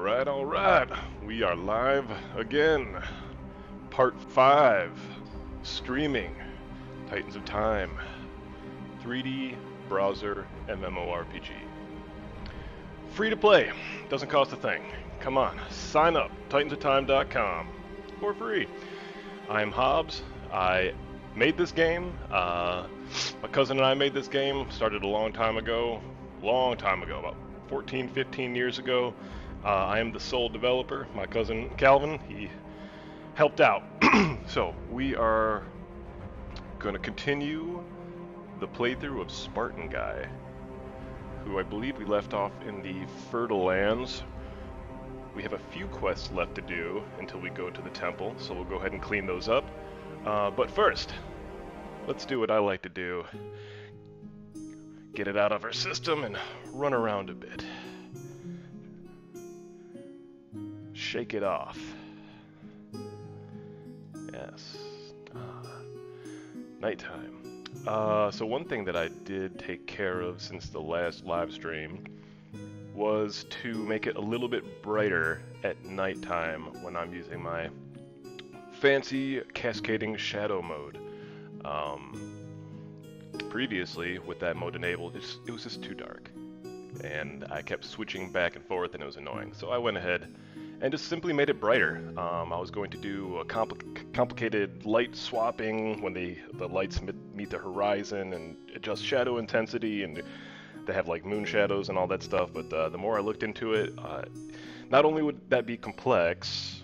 Alright. We are live again. Part 5. Streaming. Titans of Time. 3D Browser MMORPG. Free to play. Doesn't cost a thing. Come on. Sign up. TitansOfTime.com. For free. I'm Hobbes. I made this game. My cousin and I made this game. Started a long time ago. About 14, 15 years ago. I am the sole developer. My cousin Calvin, he helped out. So we are going to continue the playthrough of Spartan Guy, who I believe we left off in the Fertile Lands. We have a few quests left to do until we go to the temple, so we'll go ahead and clean those up. But first, let's do what I like to do. Get it out of our system and run around a bit. Shake it off. Yes. Nighttime. So one thing that I did take care of since the last live stream was to make it a little bit brighter at nighttime when I'm using my fancy cascading shadow mode. Previously, with that mode enabled, it was just too dark, and I kept switching back and forth, and it was annoying. So I went ahead and just simply made it brighter. I was going to do a complicated light swapping when the lights meet the horizon, and adjust shadow intensity, and they have like moon shadows and all that stuff. But the more I looked into it, not only would that be complex,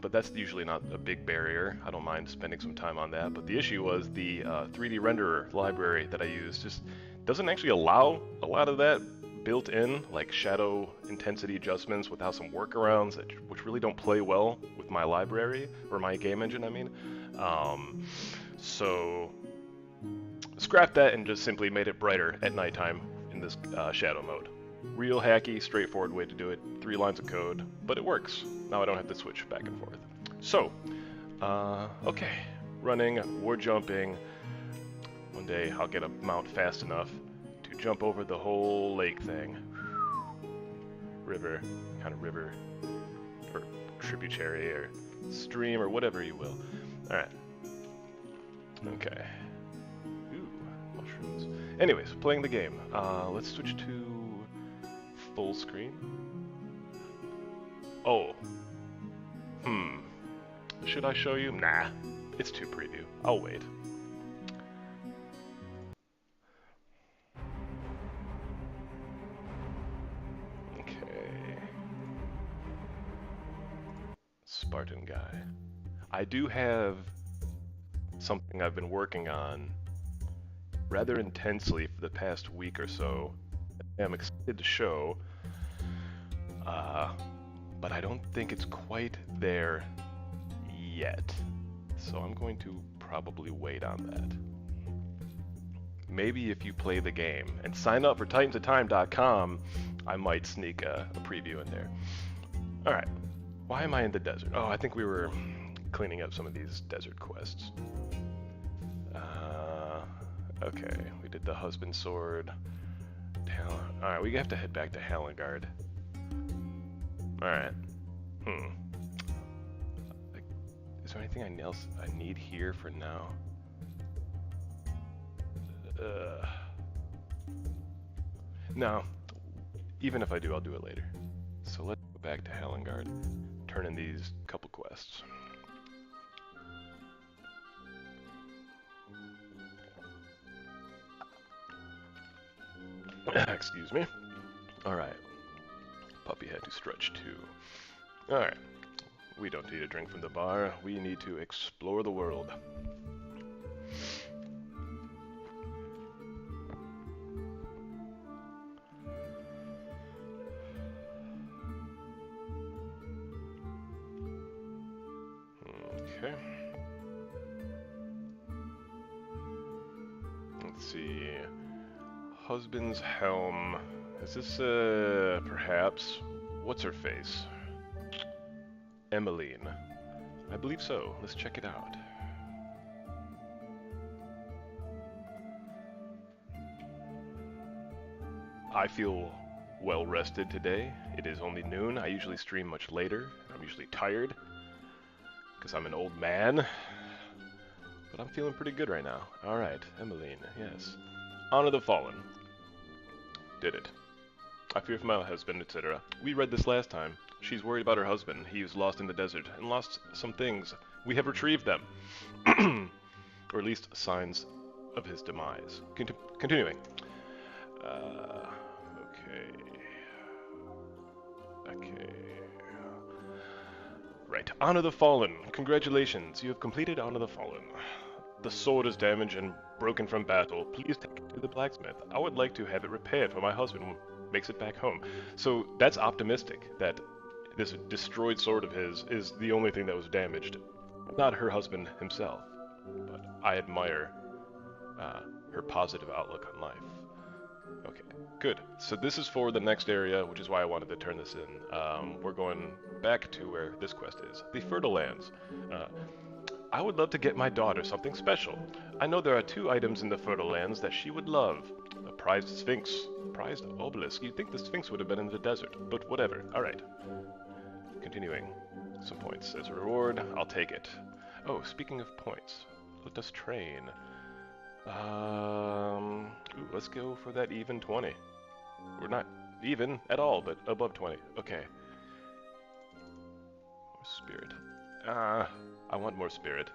but that's usually not a big barrier. I don't mind spending some time on that. But the issue was the 3D renderer library that I used just doesn't actually allow a lot of that built in, like shadow intensity adjustments without some workarounds which really don't play well with my library, or my game engine, I mean. So scrapped that and just simply made it brighter at nighttime in this shadow mode. Real hacky, straightforward way to do it. 3 lines of code, but it works. Now I don't have to switch back and forth. So, okay. Running, war jumping. One day I'll get a mount fast enough to jump over the whole lake thing. River, kind of river, or tributary, or stream, or whatever you will. Alright. Okay. Ooh, mushrooms. Anyways, playing the game. Let's switch to full screen. Oh. Should I show you? Nah. It's too preview. I'll wait. Okay. Spartan Guy. I do have something I've been working on rather intensely for the past week or so. I'm excited to show, but I don't think it's quite there yet. So I'm going to probably wait on that. Maybe if you play the game and sign up for TitansOfTime.com, I might sneak a preview in there. Alright, why am I in the desert? Oh, I think we were cleaning up some of these desert quests. Okay, we did the husband sword. Alright, we have to head back to Halengard. Alright. Is there anything else I need here for now? No. Even if I do, I'll do it later. So let's go back to Halengard, turn in these couple quests. Excuse me. Alright. Puppy had to stretch too. Alright. We don't need a drink from the bar. We need to explore the world. Okay. Let's see. Husband's helm. Is this, perhaps? What's her face? Emmeline. I believe so. Let's check it out. I feel well rested today. It is only noon. I usually stream much later. I'm usually tired because I'm an old man. But I'm feeling pretty good right now. Alright, Emmeline, yes. Honor the Fallen. Did it. I fear for my husband, etc. We read this last time. She's worried about her husband. He was lost in the desert and lost some things. We have retrieved them. Or at least signs of his demise. Continuing. Okay. Right. Honor the Fallen. Congratulations. You have completed Honor the Fallen. The sword is damaged and broken from battle. Please take it to the blacksmith. I would like to have it repaired for my husband when he makes it back home. So that's optimistic, that this destroyed sword of his is the only thing that was damaged. Not her husband himself. But I admire her positive outlook on life. Okay, good. So this is for the next area, which is why I wanted to turn this in. We're going back to where this quest is. The Fertile Lands. I would love to get my daughter something special. I know there are 2 items in the Fertile Lands that she would love. A prized sphinx, prized obelisk. You'd think the sphinx would have been in the desert, but whatever. Alright. Continuing. Some points as a reward. I'll take it. Oh, speaking of points, let us train. Ooh, let's go for that even 20. We're not even at all, but above 20. Okay. More spirit. I want more spirit.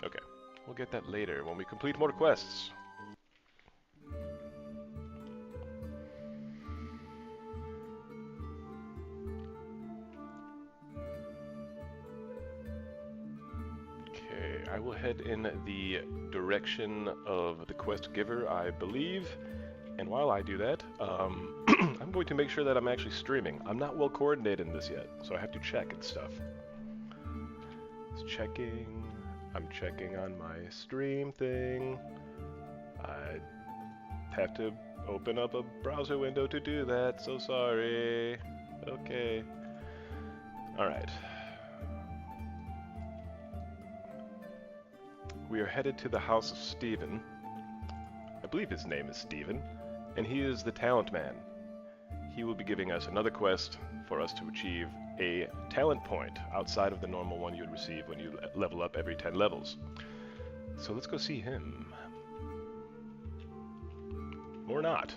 Okay. We'll get that later when we complete more quests. I will head in the direction of the quest giver, I believe. And while I do that, I'm going to make sure that I'm actually streaming. I'm not well coordinated in this yet, so I have to check and stuff. It's checking. I'm checking on my stream thing. I have to open up a browser window to do that, so sorry. Okay. Alright. We are headed to the house of Stephen. I believe his name is Stephen, and he is the talent man. He will be giving us another quest for us to achieve a talent point outside of the normal one you would receive when you level up every 10 levels. So let's go see him. Or not.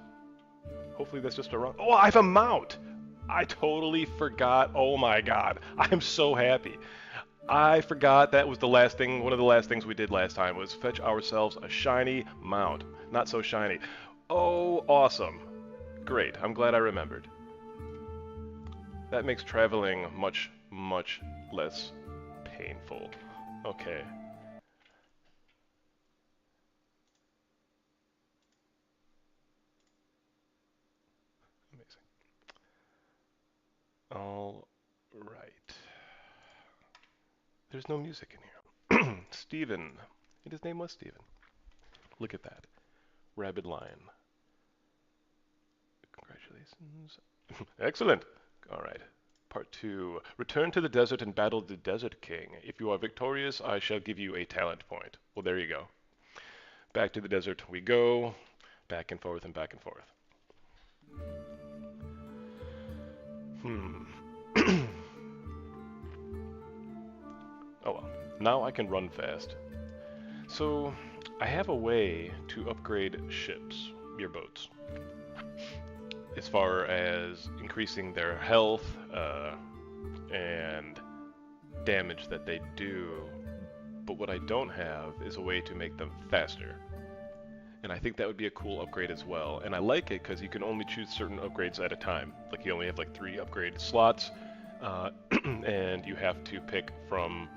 Hopefully that's just a wrong... Oh, I have a mount! I totally forgot. Oh my god. I'm so happy. I forgot that was the last thing, one of the last things we did last time was fetch ourselves a shiny mount. Not so shiny. Oh, awesome. Great, I'm glad I remembered. That makes traveling much, much less painful. Okay. Amazing. All right. There's no music in here. Stephen. His name was Stephen. Look at that. Rabid Lion. Congratulations. Excellent. All right. Part 2. Return to the desert and battle the Desert King. If you are victorious, I shall give you a talent point. Well, there you go. Back to the desert we go. Back and forth and back and forth. Oh well. Now I can run fast. So, I have a way to upgrade ships, your boats, as far as increasing their health and damage that they do, but what I don't have is a way to make them faster. And I think that would be a cool upgrade as well. And I like it because you can only choose certain upgrades at a time. Like you only have like 3 upgrade slots, and you have to pick from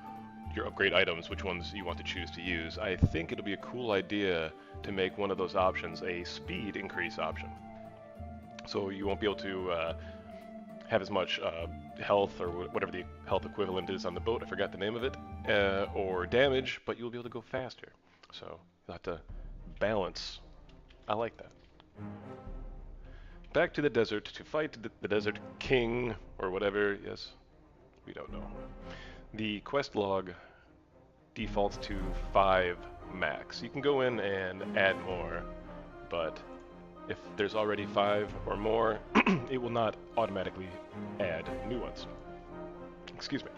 your upgrade items which ones you want to choose to use. I think it'll be a cool idea to make one of those options a speed increase option. So you won't be able to have as much health or whatever the health equivalent is on the boat, I forgot the name of it, or damage, but you'll be able to go faster. So you'll have to balance. I like that. Back to the desert to fight the Desert King, or whatever, yes, we don't know. The quest log defaults to 5 max. You can go in and add more, but If there's already 5 or more, it will not automatically add new ones. Excuse me.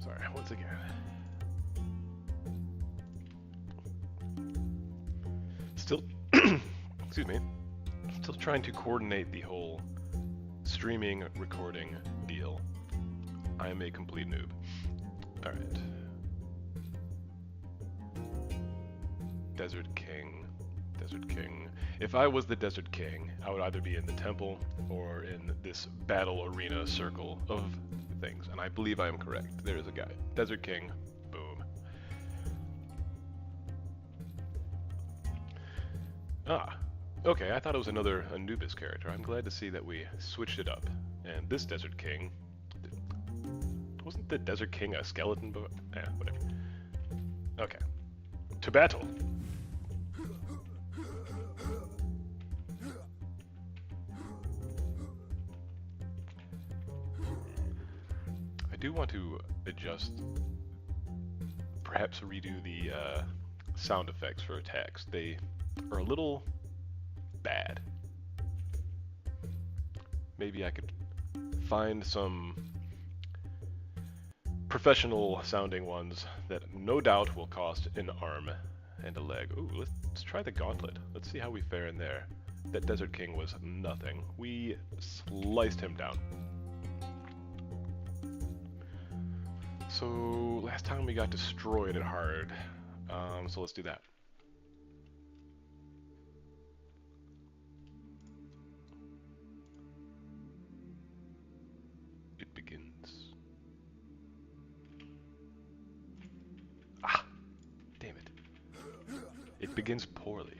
Sorry, once again. Still, excuse me, still trying to coordinate the whole streaming, recording deal. I am a complete noob. Alright. Desert King. Desert King. If I was the Desert King, I would either be in the temple or in this battle arena circle of things, and I believe I am correct. There is a guy. Desert King. Boom. Ah. Okay, I thought it was another Anubis character. I'm glad to see that we switched it up. And this Desert King... Wasn't the Desert King a skeleton? Whatever. Okay. To battle! I do want to adjust, perhaps redo the sound effects for attacks. They are a little bad. Maybe I could find some professional sounding ones that no doubt will cost an arm and a leg. Ooh, let's try the gauntlet. Let's see how we fare in there. That Desert King was nothing. We sliced him down. So last time we got destroyed at hard. So let's do that. It begins. Ah, damn it. It begins poorly.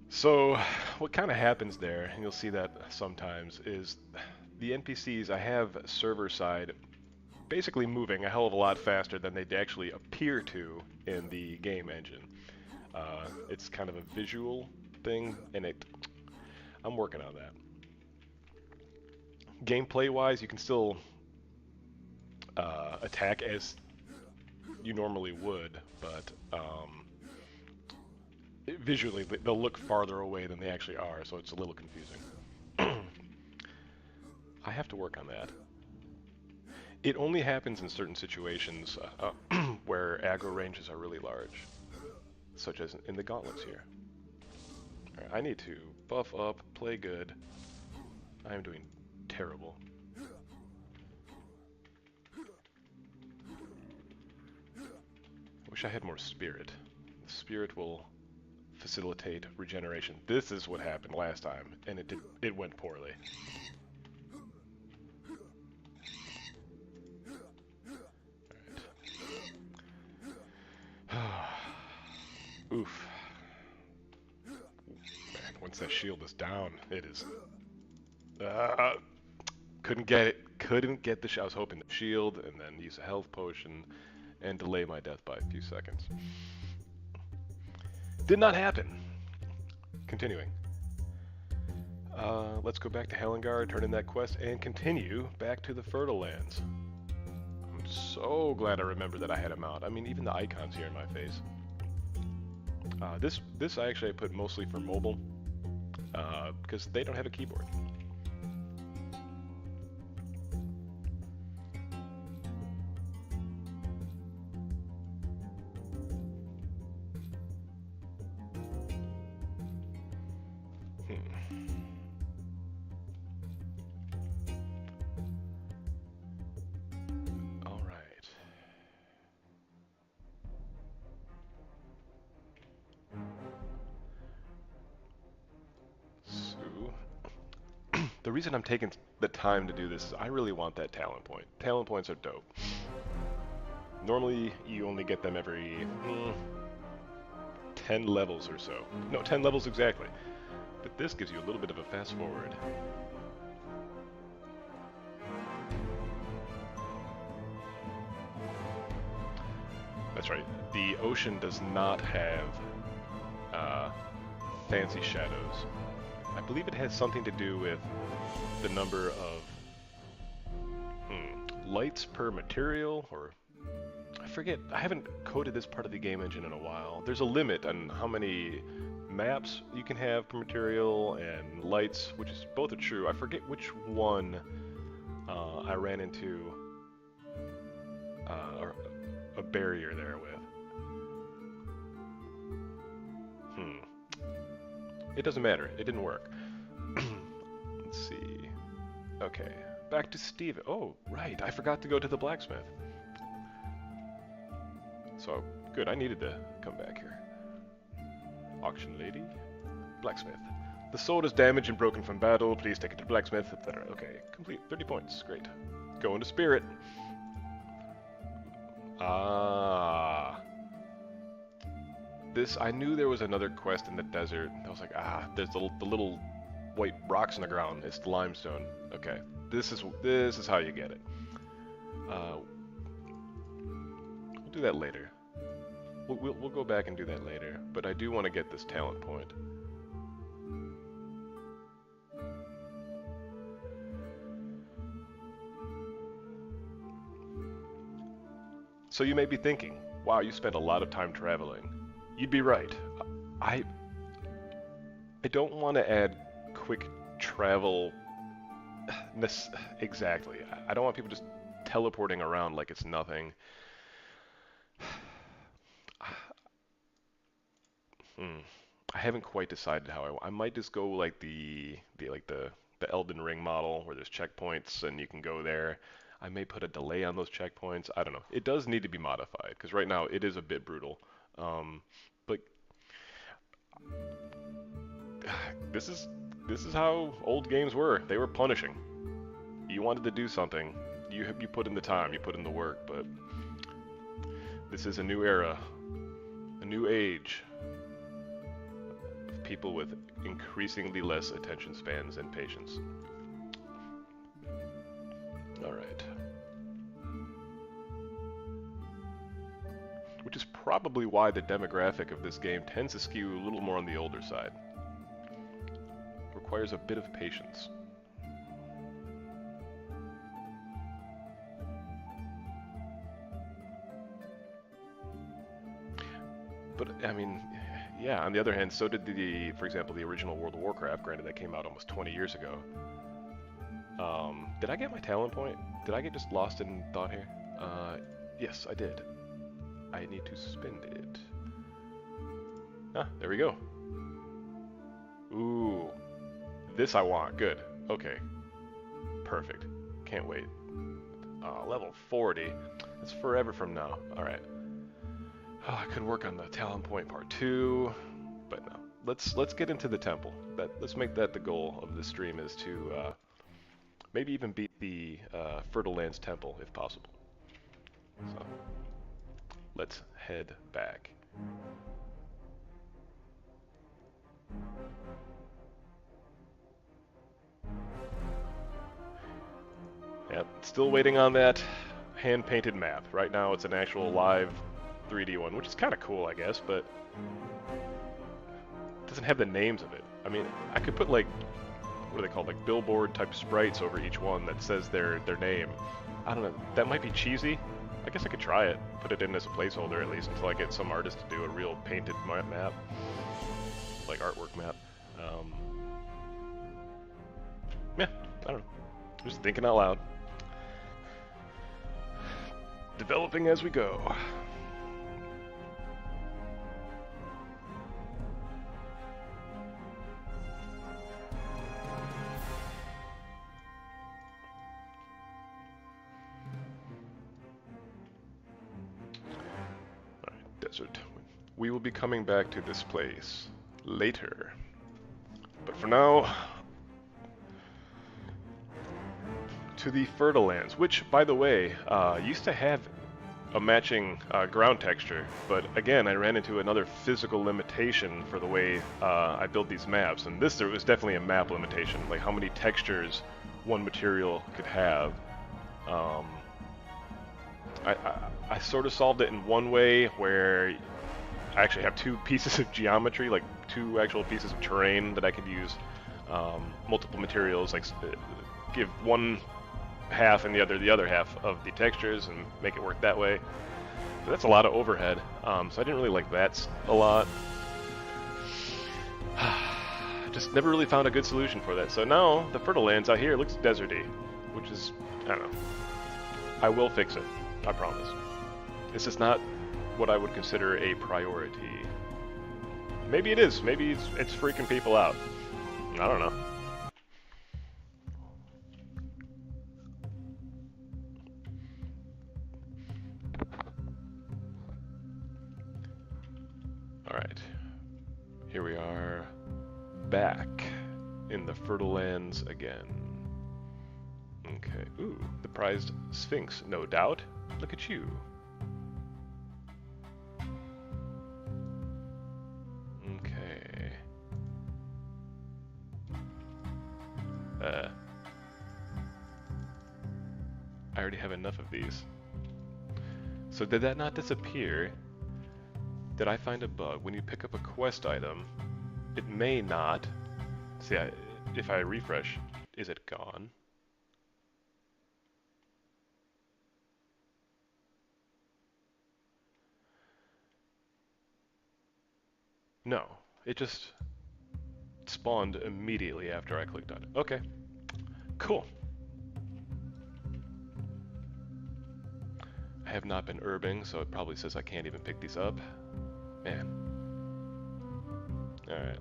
So what kind of happens there, and you'll see that sometimes, is the NPCs I have server side basically moving a hell of a lot faster than they actually appear to in the game engine. It's kind of a visual thing, and I'm working on that. Gameplay-wise, you can still attack as you normally would, but visually they'll look farther away than they actually are, so it's a little confusing. I have to work on that. It only happens in certain situations where aggro ranges are really large, such as in the gauntlets here. All right, I need to buff up, play good. I am doing terrible. Wish I had more spirit. Spirit will facilitate regeneration. This is what happened last time, and it went poorly. Oof. Man, once that shield is down, it is... couldn't get it. Couldn't get the I was hoping the shield, and then use a health potion, and delay my death by a few seconds. Did not happen. Continuing. Let's go back to Helengard, turn in that quest, and continue back to the Fertile Lands. I'm so glad I remembered that I had a mount. I mean, even the icons here in my face. This I actually put mostly for mobile, because they don't have a keyboard. All right. So the reason I'm taking the time to do this is I really want that talent point. Talent points are dope. Normally, you only get them every 10 levels or so. No, 10 levels exactly. But this gives you a little bit of a fast forward. That's right. The ocean does not have fancy shadows. I believe it has something to do with the number of lights per material, or I forget. I haven't coded this part of the game engine in a while. There's a limit on how many maps you can have per material and lights, which is both are true. I forget which one I ran into a barrier there with. It doesn't matter. It didn't work. Let's see. Okay, back to Steve. Oh, right. I forgot to go to the blacksmith. So, good. I needed to come back here. Auction lady. Blacksmith. The sword is damaged and broken from battle. Please take it to the blacksmith, etc. Okay, complete. 30 points. Great. Go into spirit. Ah. This, I knew there was another quest in the desert. I was like, there's the little white rocks in the ground. It's the limestone. Okay, this is how you get it. We'll do that later. We'll go back and do that later. But I do want to get this talent point. So you may be thinking, wow, you spent a lot of time traveling. You'd be right. I don't want to add quick travel. Exactly. I don't want people just teleporting around like it's nothing. I haven't quite decided how I might just go like the Elden Ring model where there's checkpoints and you can go there. I may put a delay on those checkpoints. I don't know. It does need to be modified because right now it is a bit brutal. But this is how old games were. They were punishing. You wanted to do something, you put in the time, you put in the work. But this is a new era, a new age of people with increasingly less attention spans and patience. All right. Which is probably why the demographic of this game tends to skew a little more on the older side. Requires a bit of patience. But, I mean, yeah, on the other hand, so did for example, the original World of Warcraft, granted that came out almost 20 years ago. Did I get my talent point? Did I get just lost in thought here? Yes, I did. I need to spend it. Ah, there we go. Ooh. This I want. Good. Okay. Perfect. Can't wait. Level 40. That's forever from now. Alright. Oh, I could work on the talent point part 2. But no. Let's get into the temple. Let's make that the goal of this stream, is to maybe even beat the Fertile Lands Temple if possible. So let's head back. Yep, still waiting on that hand-painted map. Right now it's an actual live 3D one, which is kind of cool, I guess, but it doesn't have the names of it. I mean, I could put like, what are they called, like billboard type sprites over each one that says their name. I don't know, that might be cheesy. I guess I could try it, put it in as a placeholder at least until I get some artist to do a real painted map, like artwork map. Yeah, I don't know, just thinking out loud. Developing as we go. Desert. We will be coming back to this place later. But for now, to the Fertile Lands, which, by the way, used to have a matching ground texture, but again, I ran into another physical limitation for the way I build these maps, and this there was definitely a map limitation, like how many textures one material could have. I sort of solved it in one way where I actually have two pieces of geometry, like two actual pieces of terrain that I could use multiple materials, like give one half and the other half of the textures and make it work that way. But that's a lot of overhead, so I didn't really like that a lot. Just never really found a good solution for that. So now the Fertile Lands out here looks deserty, which is, I don't know. I will fix it, I promise. It's just not what I would consider a priority. Maybe it is. Maybe it's freaking people out. I don't know. Alright. Here we are back in the Fertile Lands again. Okay. Ooh, the prized Sphinx, no doubt. Look at you. Okay. I already have enough of these. So did that not disappear? Did I find a bug? When you pick up a quest item, it may not. See, if I refresh, is it gone? No, it just spawned immediately after I clicked on it. Okay, cool. I have not been herbing, so it probably says I can't even pick these up. Man. Alright.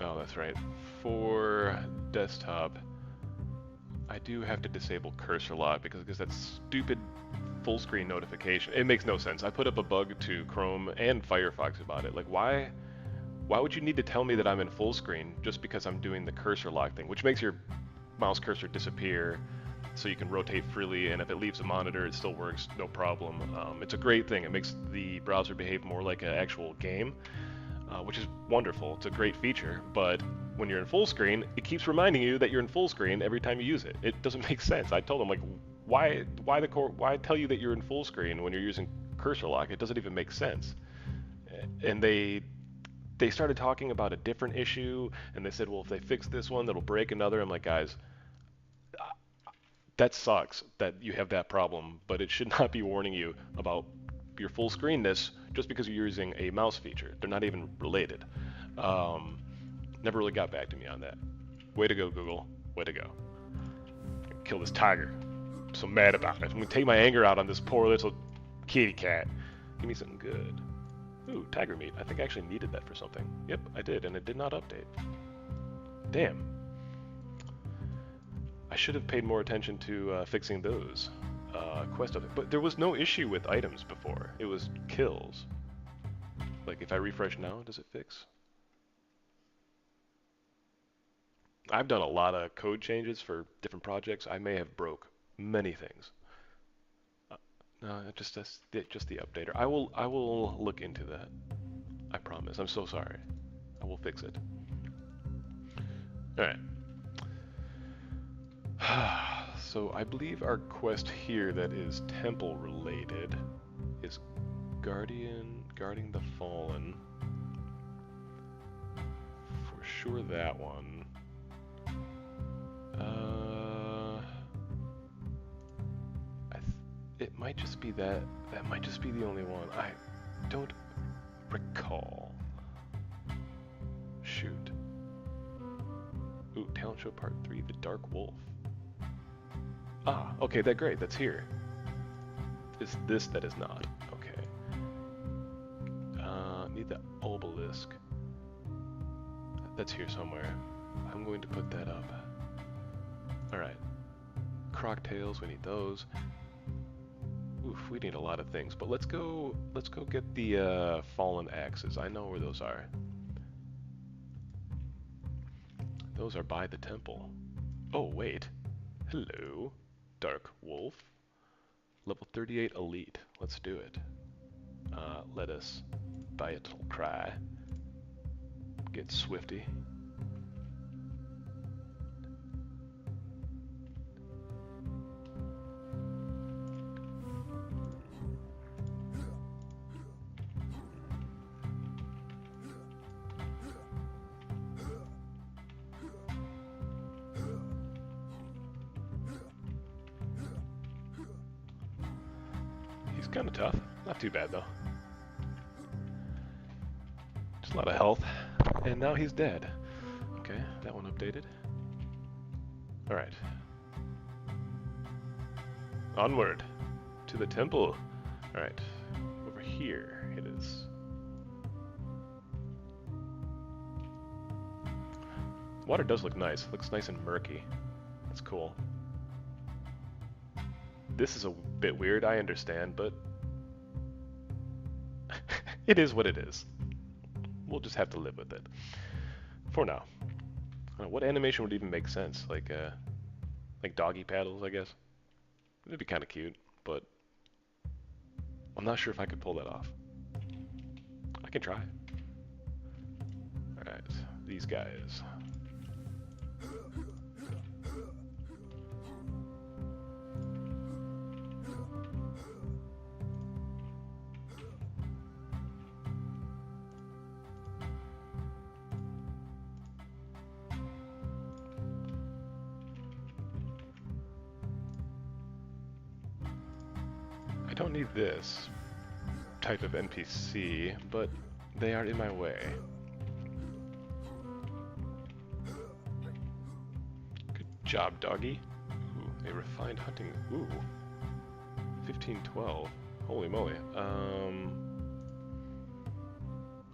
Oh, that's right. For desktop, I do have to disable cursor lock because that stupid full screen notification. It makes no sense. I put up a bug to Chrome and Firefox about it. Like, why would you need to tell me that I'm in full screen just because I'm doing the cursor lock thing, which makes your mouse cursor disappear so you can rotate freely, and if it leaves a monitor, it still works, no problem. It's a great thing. It makes the browser behave more like an actual game, which is wonderful. It's a great feature, but when you're in full screen, it keeps reminding you that you're in full screen every time you use it. It doesn't make sense. I told them, like, why tell you that you're in full screen when you're using cursor lock? It doesn't even make sense. And they started talking about a different issue, and they said, well, if they fix this one, that'll break another. I'm like, guys, that sucks that you have that problem, but it should not be warning you about your full screenness just because you're using a mouse feature. They're not even related. Never really got back to me on that. Way to go, Google. Way to go. Kill this tiger. I'm so mad about it. I'm gonna take my anger out on this poor little kitty cat. Give me something good. Ooh, tiger meat. I think I actually needed that for something. Yep, I did, and it did not update. Damn. I should have paid more attention to fixing those quest items. But there was no issue with items before. It was kills. Like, if I refresh now, does it fix? I've done a lot of code changes for different projects. I may have broke many things. No, just the updater. I will look into that. I promise. I'm so sorry. I will fix it. All right. So I believe our quest here that is temple related is guarding the fallen. For sure that one. It might just be that. That might just be the only one. I don't recall. Shoot. Ooh, Talent Show Part 3, The Dark Wolf. Ah, okay, great, that's here. It's this that is not. Okay. Need the obelisk. That's here somewhere. I'm going to put that up. Alright. Croc tails, we need those. Oof, we need a lot of things, but let's go get the fallen axes. I know where those are. Those are by the temple. Oh, wait. Hello, Dark Wolf. Level 38 Elite. Let's do it. Let us battle cry. Get swifty. He's kind of tough. Not too bad though. Just a lot of health. And now he's dead. Okay, that one updated. Alright. Onward to the temple. Alright, over here it is. The water does look nice. It looks nice and murky. That's cool. This is a bit weird, I understand, but it is what it is. We'll just have to live with it. For now. I don't know, what animation would even make sense? Like doggy paddles, I guess? It'd be kind of cute, but I'm not sure if I could pull that off. I can try. Alright, these guys. I don't need this type of NPC, but they are in my way. Good job, doggy. Ooh, a refined hunting. Ooh, 1512. Holy moly.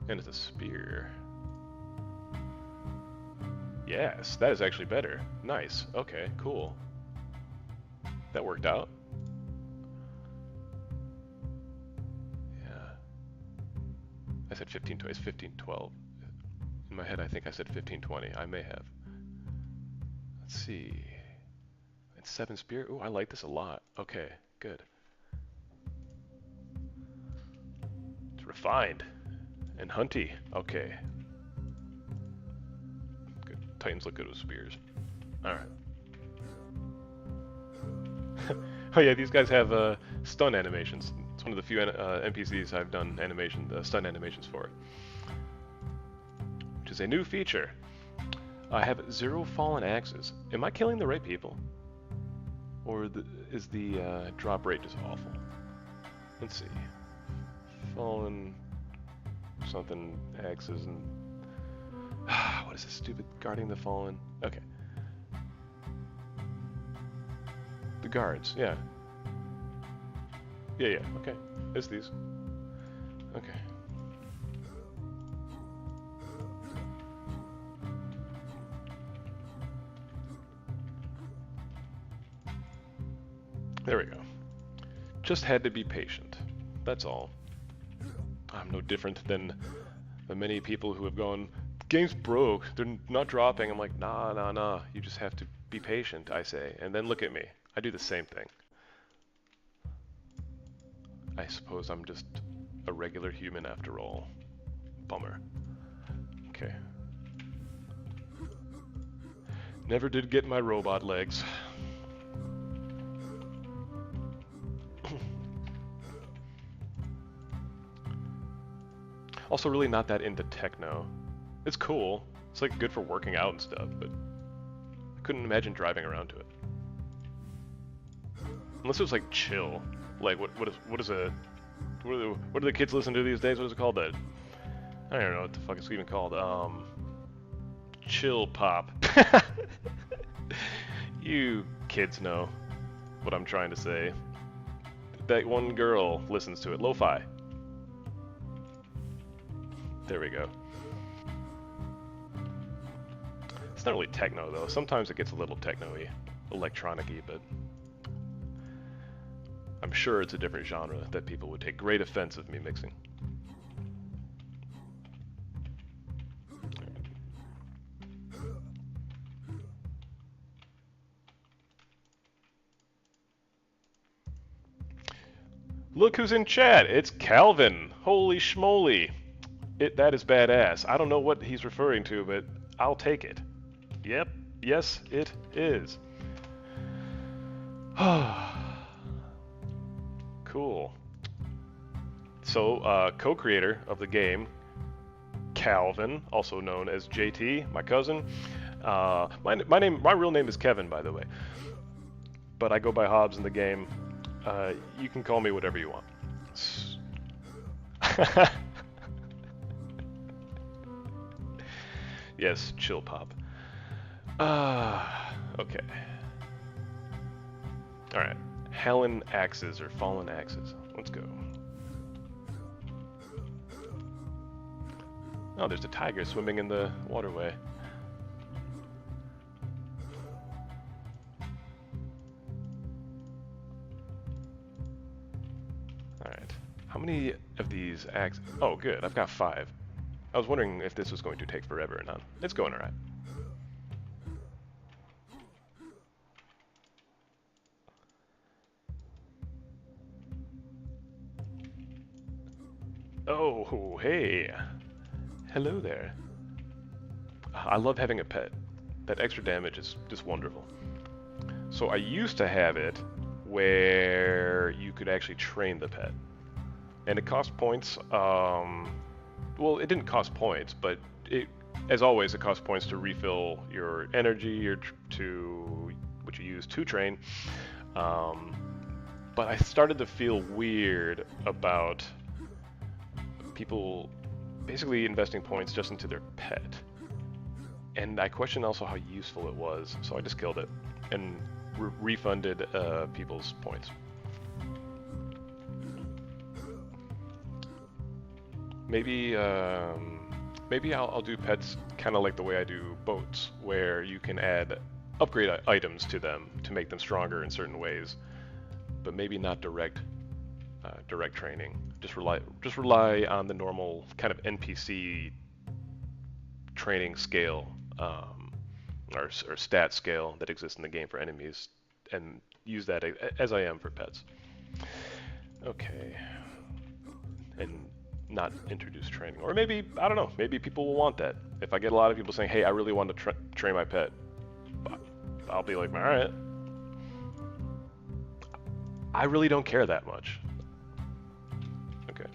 And it's a spear. Yes, that is actually better. Nice. Okay, cool. That worked out. I said 1520. It's 1512. In my head, I think I said 1520. I may have. Let's see. It's 7 spear. Ooh, I like this a lot. Okay, good. It's refined and hunty. Okay. Good. Titans look good with spears. All right. Oh yeah, these guys have stun animations. It's one of the few NPCs I've done stun animations for, which is a new feature. I have 0 fallen axes. Am I killing the right people? Or is the drop rate just awful? Let's see. Fallen something axes and what is this stupid guarding the fallen? Okay. The guards, yeah. Yeah, okay. It's these. Okay. There we go. Just had to be patient. That's all. I'm no different than the many people who have gone, game's broke, they're not dropping. I'm like, nah. You just have to be patient, I say. And then look at me. I do the same thing. I suppose I'm just a regular human after all. Bummer. Okay. Never did get my robot legs. Also really not that into techno. It's cool. It's like good for working out and stuff, but I couldn't imagine driving around to it. Unless it was like chill. Like what do the kids listen to these days? What is it called? I don't know what the fuck it's even called. Chill pop. You kids know what I'm trying to say. That one girl listens to it. Lo-fi. There we go. It's not really techno though. Sometimes it gets a little techno-y, electronic-y, but I'm sure it's a different genre that people would take great offense of me mixing. Look who's in chat. It's Calvin. Holy schmoly. That is badass. I don't know what he's referring to, but I'll take it. Yep. Yes, it is. Cool. So, co-creator of the game, Calvin, also known as JT, my cousin. My real name is Kevin, by the way, but I go by Hobbes in the game. You can call me whatever you want. Yes, chill pop. Okay. All right. Helen axes or fallen axes. Let's go. Oh, there's a tiger swimming in the waterway. Alright. How many of these axes? Oh, good. I've got 5. I was wondering if this was going to take forever or not. It's going alright. Oh, hey. Hello there. I love having a pet. That extra damage is just wonderful. So I used to have it where you could actually train the pet. And it cost points. Well, it didn't cost points, but as always, it costs points to refill your energy or to which you use to train. But I started to feel weird about people basically investing points just into their pet. And I questioned also how useful it was, so I just killed it and refunded people's points. Maybe I'll do pets kind of like the way I do boats, where you can add upgrade items to them to make them stronger in certain ways, but maybe not direct training. Just rely on the normal kind of NPC training scale or stat scale that exists in the game for enemies, and use that as I am for pets. Okay, and not introduce training, or maybe I don't know. Maybe people will want that. If I get a lot of people saying, "Hey, I really want to train my pet," I'll be like, "All right." I really don't care that much. Okay.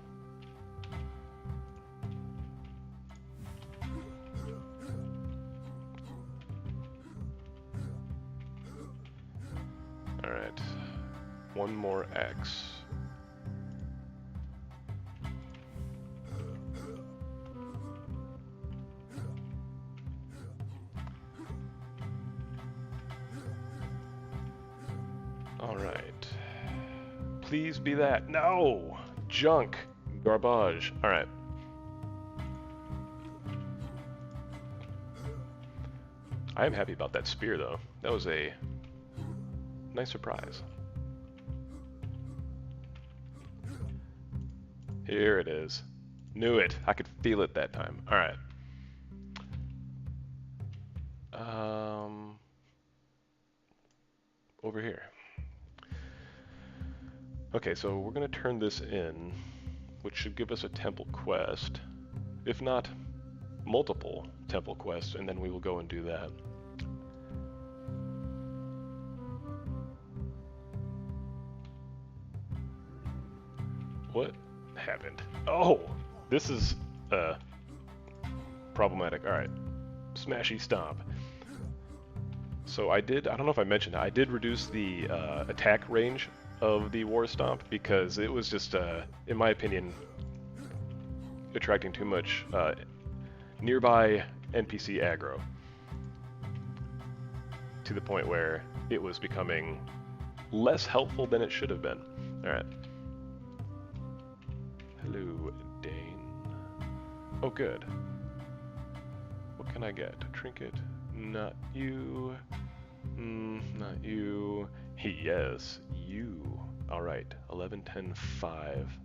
All right. One more X. All right. Please be that. No! Junk. Garbage. All right. I am happy about that spear, though. That was a nice surprise. Here it is. Knew it. I could feel it that time. All right. Over here. Okay, so we're going to turn this in, which should give us a temple quest, if not multiple temple quests, and then we will go and do that. What happened? Oh, this is problematic. All right, smashy stomp. So I don't know if I mentioned that, I did reduce the attack range of the War Stomp because it was just, in my opinion, attracting too much nearby NPC aggro to the point where it was becoming less helpful than it should have been. All right. Hello, Dane. Oh, good. What can I get? A trinket? Not you. Not you. Yes, you. All right. 11, 10, 5.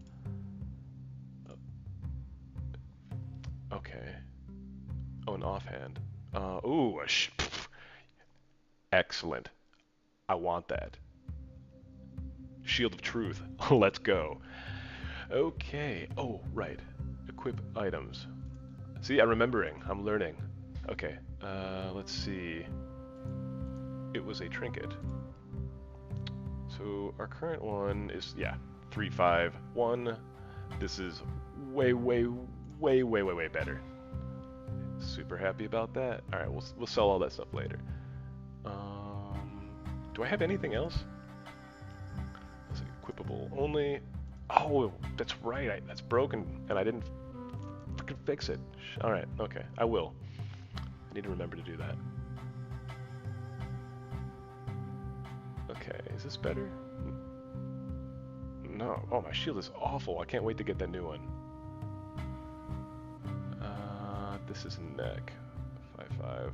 Okay. Oh, an offhand. Ooh, excellent. I want that. Shield of Truth. Let's go. Okay. Oh, right. Equip items. See, I'm remembering. I'm learning. Okay. Let's see. It was a trinket. So our current one is, yeah, 351. This is way better. Super happy about that. All right, we'll sell all that stuff later. Do I have anything else? Let's see, equipable only. Oh, that's right. That's broken, and I didn't freaking fix it. All right, okay, I will. I need to remember to do that. Okay, is this better? No. Oh, my shield is awful. I can't wait to get that new one. This is neck. 5.5.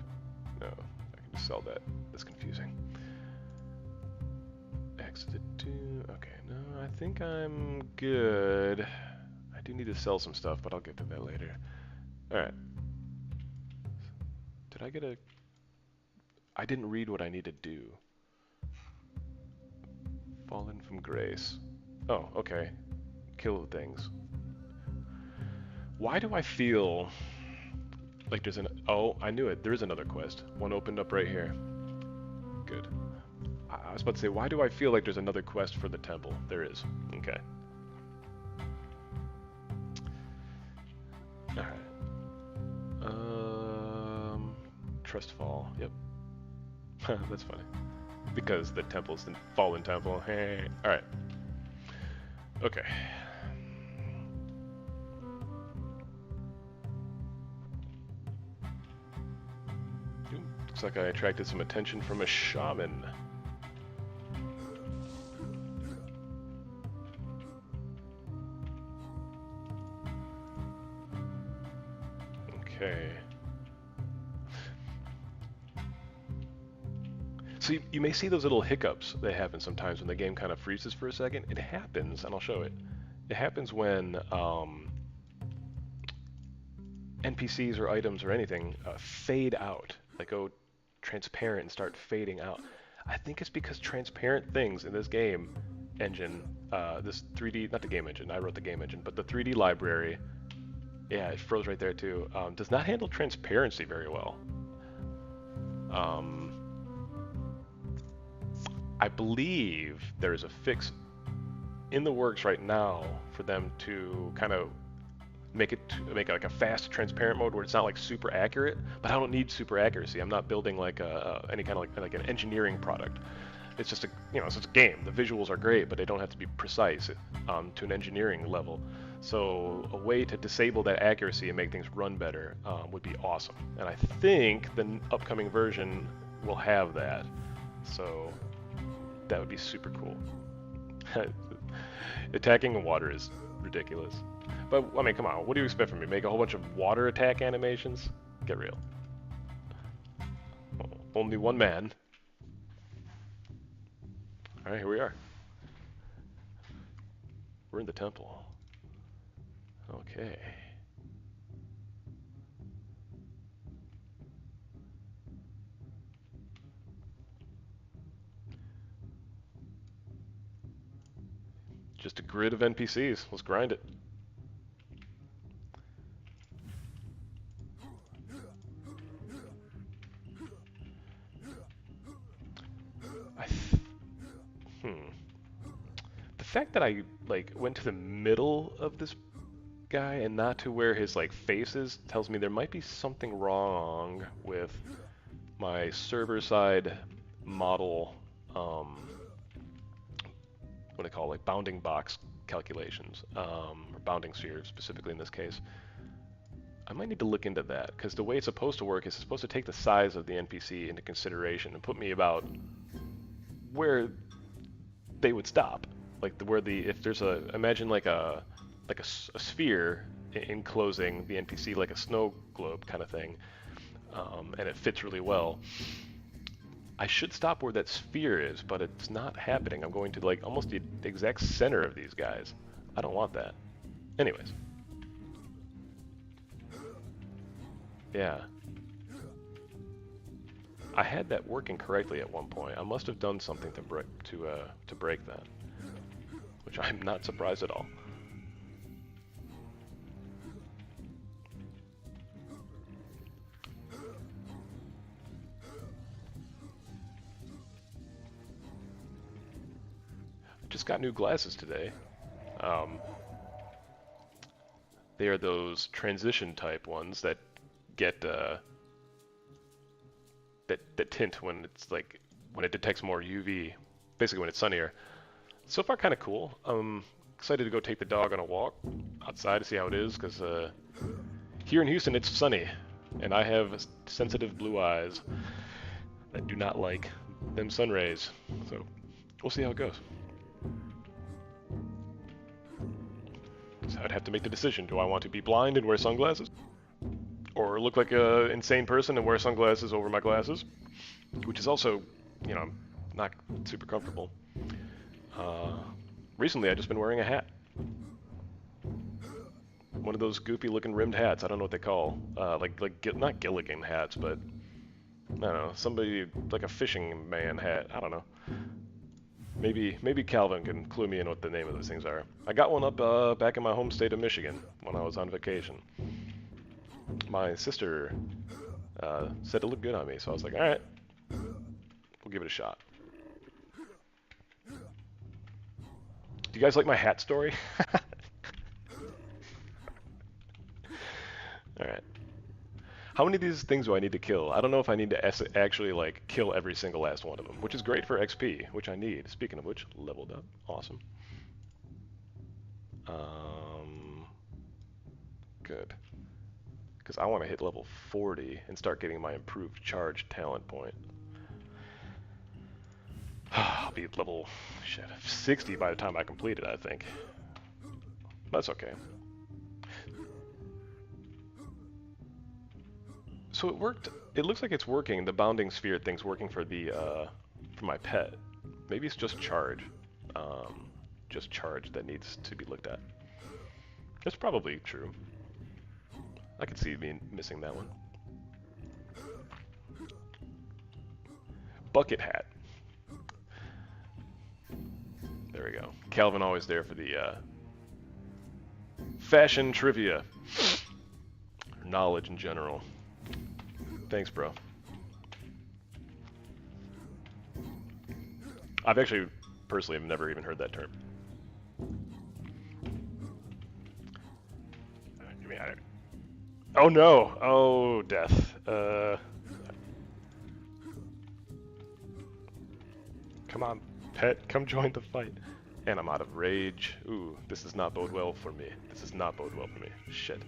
No, I can just sell that. That's confusing. Exited 2. Okay, no, I think I'm good. I do need to sell some stuff, but I'll get to that later. Alright. Did I get a... I didn't read what I need to do. Fallen from grace. Oh, okay. Kill things. Why do I feel like there's an... Oh, I knew it. There is another quest. One opened up right here. Good. I was about to say, why do I feel like there's another quest for the temple? There is. Okay. Alright. Trustfall. Yep. That's funny. Because the temple's the fallen temple. Hey. Alright. Okay. Looks like I attracted some attention from a shaman. Okay. So you may see those little hiccups that happen sometimes when the game kind of freezes for a second. It happens, and I'll show it. It happens when NPCs or items or anything fade out, like go transparent and start fading out. I think it's because transparent things in this game engine, this 3D, not the game engine, I wrote the game engine, but the 3D library, yeah, it froze right there too, does not handle transparency very well. I believe there is a fix in the works right now for them to kind of make like a fast transparent mode where it's not like super accurate, but I don't need super accuracy. I'm not building like any kind of like an engineering product. It's just a, you know, it's just a game. The visuals are great, but they don't have to be precise to an engineering level. So a way to disable that accuracy and make things run better would be awesome. And I think the upcoming version will have that. So that would be super cool. Attacking in water is ridiculous. But, I mean, come on, what do you expect from me? Make a whole bunch of water attack animations? Get real. Oh, only one man. Alright, here we are. We're in the temple. Okay. Just a grid of NPCs. Let's grind it. The fact that I like went to the middle of this guy and not to where his like face is tells me there might be something wrong with my server side model what I call like bounding box calculations, or bounding sphere specifically in this case. I might need to look into that, because the way it's supposed to work is it's supposed to take the size of the NPC into consideration and put me about where they would stop. Like if there's imagine like a sphere enclosing the NPC, like a snow globe kind of thing, and it fits really well. I should stop where that sphere is, but it's not happening. I'm going to like almost the exact center of these guys. I don't want that. Anyways. Yeah. I had that working correctly at one point. I must have done something to break that. which I'm not surprised at all. Just got new glasses today. They are those transition type ones that get that tint when it's like when it detects more UV, basically when it's sunnier. So far, kind of cool. Excited to go take the dog on a walk outside to see how it is, because here in Houston it's sunny, and I have sensitive blue eyes that do not like them sun rays. So we'll see how it goes. So I'd have to make the decision: do I want to be blind and wear sunglasses, or look like an insane person and wear sunglasses over my glasses, which is also, you know, not super comfortable. Recently, I've just been wearing a hat. One of those goofy-looking rimmed hats. I don't know what they call. Not Gilligan hats, but I don't know. Somebody like a fishing man hat. I don't know. Maybe Calvin can clue me in what the name of those things are. I got one up back in my home state of Michigan when I was on vacation. My sister said it looked good on me, so I was like, all right, we'll give it a shot. Do you guys like my hat story? Alright. How many of these things do I need to kill? I don't know if I need to actually like kill every single last one of them, which is great for XP, which I need. Speaking of which, leveled up. Awesome. Good. Because I want to hit level 40 and start getting my improved charge talent point. I'll be level 60 by the time I complete it, I think. That's okay. So it worked. It looks like it's working. The bounding sphere thing's working for the for my pet. Maybe it's just charge. Just charge that needs to be looked at. That's probably true. I could see me missing that one. Bucket hat. There we go. Calvin always there for the fashion trivia. Knowledge in general. Thanks, bro. I've actually, personally, have never even heard that term. Oh no! Oh, death. Come on, pet. Come join the fight. And I'm out of rage. Ooh, this does not bode well for me. This does not bode well for me. Shit.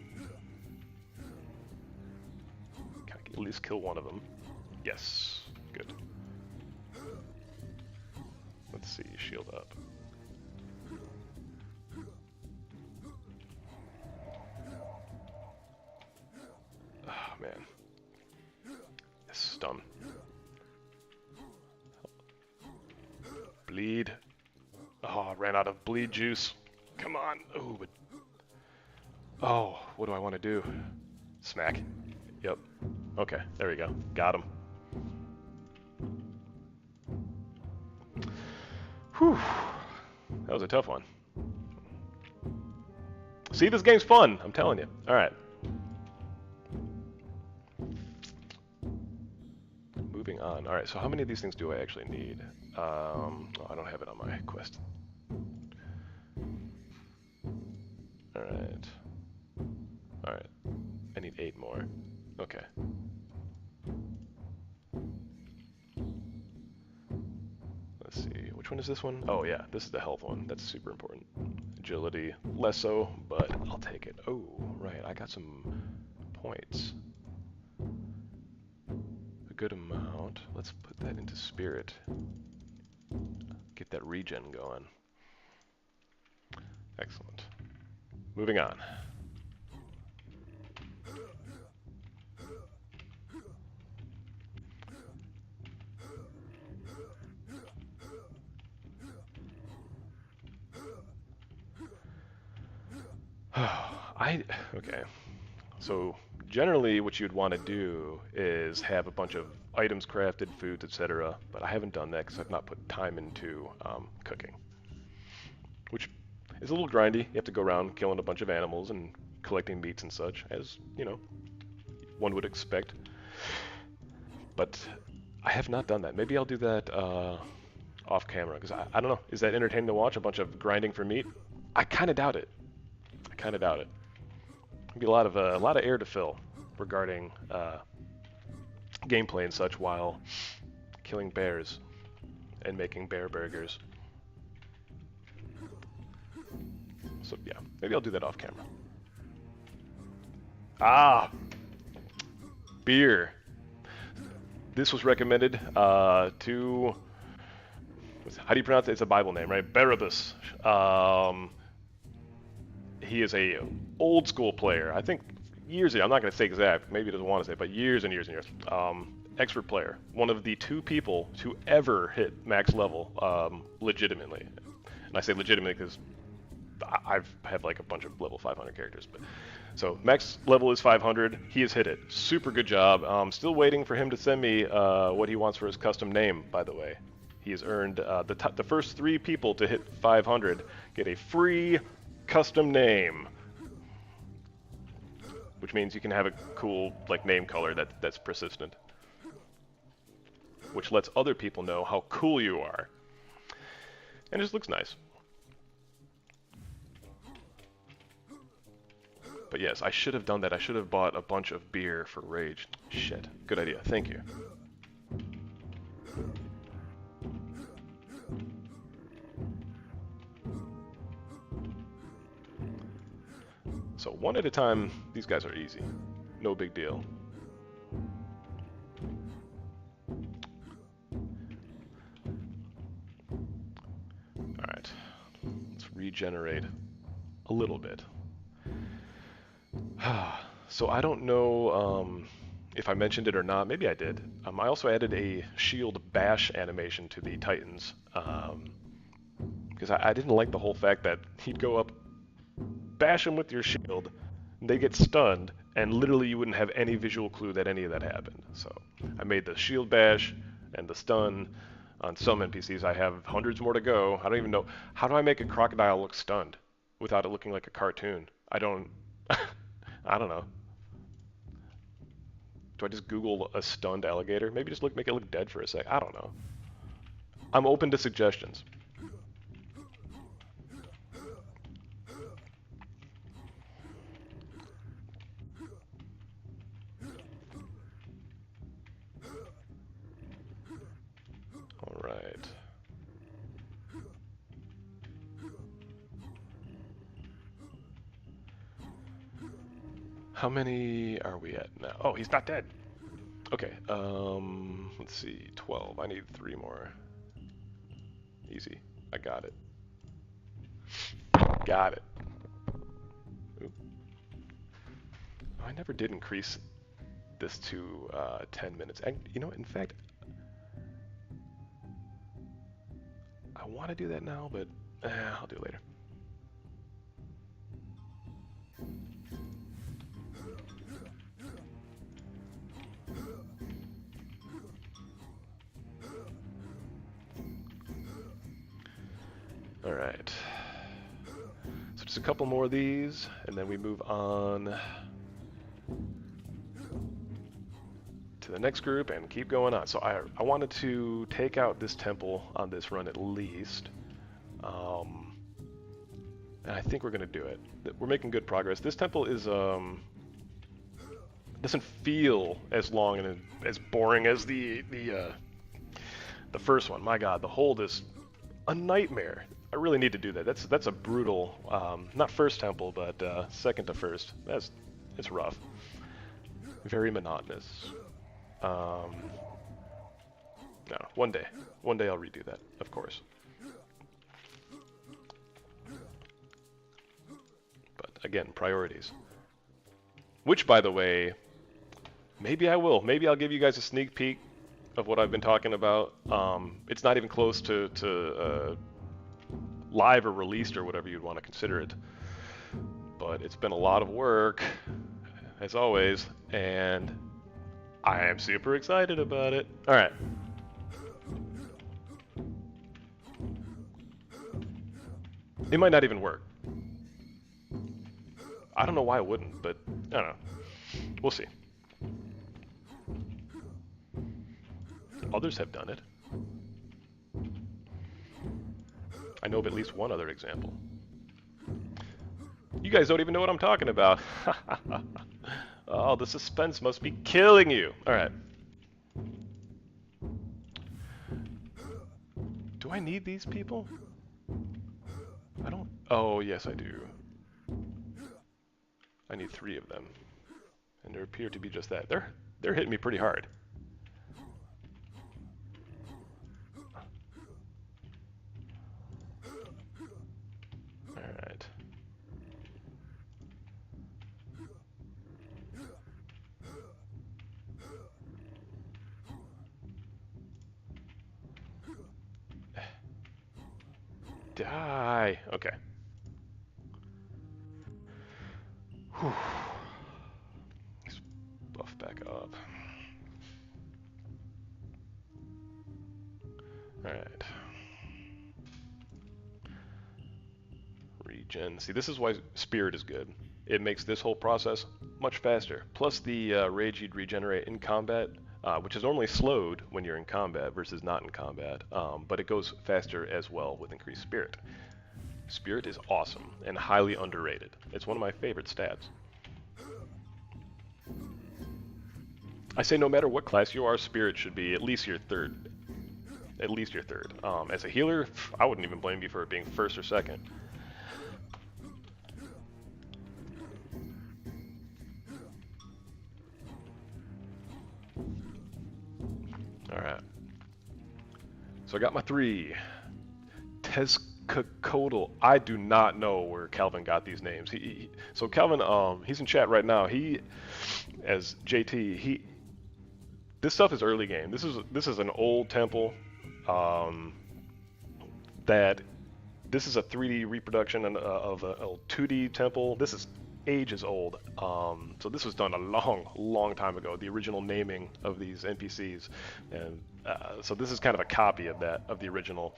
Can I at least kill one of them? Yes. Good. Let's see. Shield up. Oh, man. Stun. Bleed. Oh, I ran out of bleed juice. Come on. Oh, but... Oh, what do I want to do? Smack. Yep. Okay, there we go. Got him. Whew. That was a tough one. See, this game's fun. I'm telling you. All right. Moving on. All right, so how many of these things do I actually need? Oh, I don't have it on my quest. Alright. Alright. I need 8 more. Okay. Let's see. Which one is this one? Oh, yeah. This is the health one. That's super important. Agility. Less so, but I'll take it. Oh, right. I got some points. A good amount. Let's put that into spirit. Get that regen going. Excellent. Moving on. Okay. So generally what you'd want to do is have a bunch of items crafted, foods, etc. But I haven't done that because I've not put time into cooking. which is a little grindy. You have to go around killing a bunch of animals and collecting meats and such, as, you know, one would expect. But I have not done that. Maybe I'll do that off camera, because I don't know. Is that entertaining to watch? A bunch of grinding for meat? I kind of doubt it. I kind of doubt it. There'll be a lot of air to fill regarding gameplay and such while killing bears and making bear burgers. So yeah, maybe I'll do that off camera. Ah, beer. This was recommended to, how do you pronounce it? It's a Bible name, right? Barabbas. He is a old school player. I think years ago, I'm not going to say exact, maybe he doesn't want to say, but years and years and years. Expert player. One of the 2 people to ever hit max level legitimately. And I say legitimately because I've had like a bunch of level 500 characters. But so max level is 500. He has hit it. Super good job. Still waiting for him to send me what he wants for his custom name, by the way. He has earned the first 3 people to hit 500 get a free custom name, which means you can have a cool like name color that's persistent, which lets other people know how cool you are, and it just looks nice. But yes, I should have done that. I should have bought a bunch of beer for Rage. Shit. Good idea. Thank you. So one at a time, these guys are easy. No big deal. Alright. Let's regenerate a little bit. So I don't know if I mentioned it or not. Maybe I did. I also added a shield bash animation to the Titans. Because I didn't like the whole fact that he'd go up, bash them with your shield, they get stunned, and literally you wouldn't have any visual clue that any of that happened. So I made the shield bash and the stun on some NPCs. I have hundreds more to go. I don't even know. How do I make a crocodile look stunned without it looking like a cartoon? I don't know. Do I just Google a stunned alligator? Maybe just make it look dead for a sec. I don't know. I'm open to suggestions. All right. How many are we at now? Oh, he's not dead. Okay, let's see, 12. I need 3 more. Easy. I got it. Got it. Ooh. I never did increase this to 10 minutes. You know what, in fact, I want to do that now, but I'll do it later. All right, so just a couple more of these, and then we move on to the next group and keep going on. So I wanted to take out this temple on this run at least, and I think we're going to do it. We're making good progress. This temple is doesn't feel as long and as boring as the first one. My God, the hold is a nightmare. I really need to do that. That's a brutal, not first temple, but second to first. It's rough. Very monotonous. No, one day I'll redo that, of course. But again, priorities. Which, by the way, maybe I will. Maybe I'll give you guys a sneak peek of what I've been talking about. It's not even close to live or released or whatever you'd want to consider it. But it's been a lot of work, as always, and I am super excited about it. All right. It might not even work. I don't know why it wouldn't, but I don't know. We'll see. Others have done it. I know of at least one other example. You guys don't even know what I'm talking about. Oh, the suspense must be killing you. All right. Do I need these people? I don't... Oh, yes, I do. I need 3 of them. And there appear to be just that. They're hitting me pretty hard. Alright. Die! Okay. Whew. Let's buff back up. Alright. Regen. See, this is why Spirit is good. It makes this whole process much faster. Plus the rage you'd regenerate in combat, which is normally slowed when you're in combat versus not in combat, but it goes faster as well with increased Spirit. Spirit is awesome and highly underrated. It's one of my favorite stats. I say no matter what class you are, Spirit should be at least your third. At least your third. As a healer, I wouldn't even blame you for it being first or second. Alright. So I got my 3. Tezcacotl. I do not know where Calvin got these names. So Calvin, he's in chat right now. He, as JT, this stuff is early game. This is an old temple. This is a 3D reproduction of a 2D temple. This is ages old. So this was done a long time ago. The original naming of these NPCs, and so this is kind of a copy of the original.